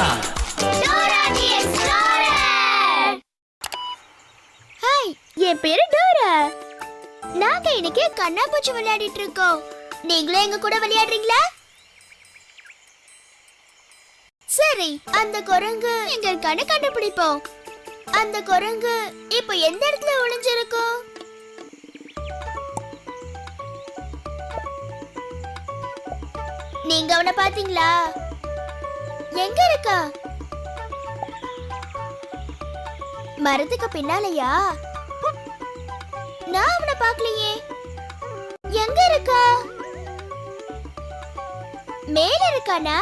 Dora. Dora தி explorer. Hi, என் பேரு Dora. நாங்க இன்னைக்கு கண்ணாமூச்சி விளையாடிட்டு இருக்கோம். நீங்களும் எங்க கூட விளையாடுறீங்களா? சரி, அந்த குரங்கு எங்க இருக்கான்னு கண்டுபிடிப்போம். அந்த குரங்கு இப்போ எந்த இடத்துல ஒளிஞ்சிருக்கும்? நீங்க அவனை பாத்தீங்களா? எங்க இருக்கா? மரத்துக்கு பின்னாலயா? நான் அவனை பார்க்கலையே. எங்க இருக்கா? மேல இருக்கானா?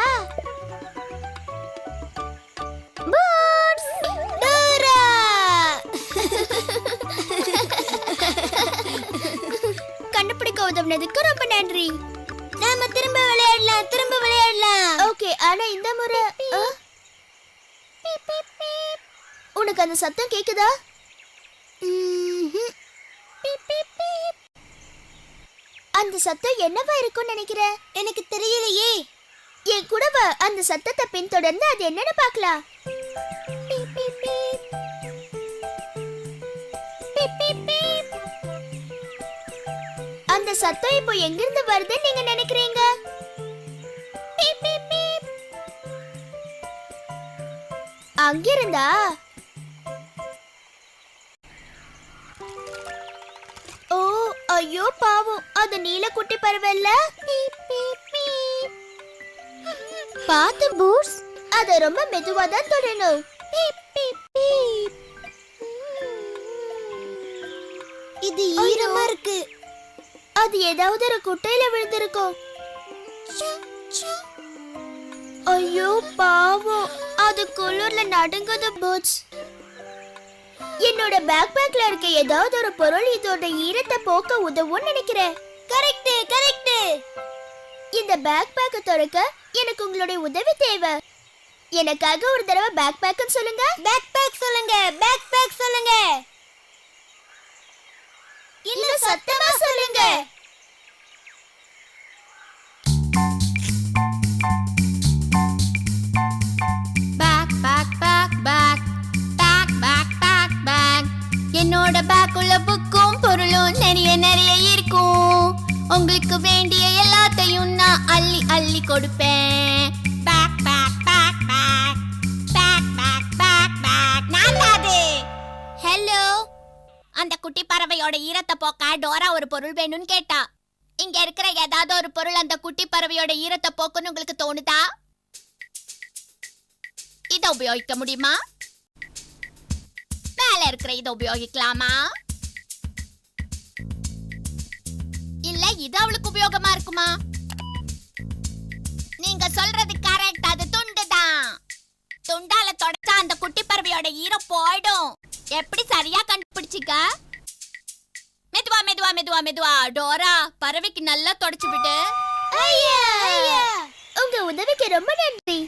கண்டுபிடிக்க உதவுனதுக்கு ரொம்ப நன்றி. நாம திரும்ப விளையாடலாம். ஓகே, ஆனா இந்த முறை உனக்கு அந்த சத்தம் கேக்குதா? அந்த சத்தம் என்னவா இருக்கும்னு நினைக்கிற? எனக்கு தெரியலையே. என் கூட வா, அந்த சத்தத்தை பின்தொடர்ந்து அது என்னன்னு பார்க்கலாம். அந்த சத்தம் இப்போ எங்கிருந்து வருதுன்னு நீங்க நினைக்கிறீங்க? அங்கிருந்தா? ஓ ஐயோ பாவம், அது நீலக்குட்டி பறவைல்ல. பாத்து பூட்ஸ், அத ரொம்ப மெதுவா தான் தொடணும். இது ஈரமா இருக்கு. அது ஏதாவது ஒரு குட்டையில விழுந்திருக்கும். ஐயோ பாவம், அது குளிர்ல நடுங்குது பூட்ஸ். என்னோட பேக் பேக்ல இருக்க ஏதாவது ஒரு பொருள் இதோட ஈரத்தை போக்க உதவும் நினைக்கிறேன். கரெக்ட். இந்த பேக் பேக்க திறக்க எனக்கு உங்களுடைய உதவி தேவை. எனக்காக ஒரு தடவை பேக் பேக் சொல்லுங்க. பேக் பேக் சொல்லுங்க. இன்னும் சத்தமா சொல்லுங்க. என்னோட பேக்குள்ள புக்கும் பொருளும் நிறைய இருக்கும். உங்களுக்கு வேண்டிய எல்லாத்தையும் நான் அள்ளி அள்ளி கொடுப்பேன். பேக் பேக் பேக் பேக் பேக் பேக் பேக் பேக். நான்தாது. ஹலோ, அந்த குட்டி பறவையோட ஈரத்தை போக்க டோரா ஒரு பொருள் வேணும்னு கேட்டா. இங்க இருக்கிற ஏதாவது ஒரு பொருள் அந்த குட்டி பறவையோட ஈரத்தை போக்குன்னு உங்களுக்கு தோணுதா? இதை உபயோகிக்க முடியுமா? மேல இருக்கிற இதை உபயோகிக்கலாமா? இல்ல இது அவளுக்கு உபயோகமா இருக்குமா? நீங்க சொல்றது கரெக்ட். அது துண்டுதான். துண்டால தொடச்சா அந்த குட்டி பறவையோட ஈரம் போயிடும். எப்படி சரியா கண்டுபிடிச்சிக்க? மெதுவா டோரா, பறவைக்கு நல்லா தொடச்சு விட்டு. ஐயா, உங்க உதவிக்கு ரொம்ப நன்றி.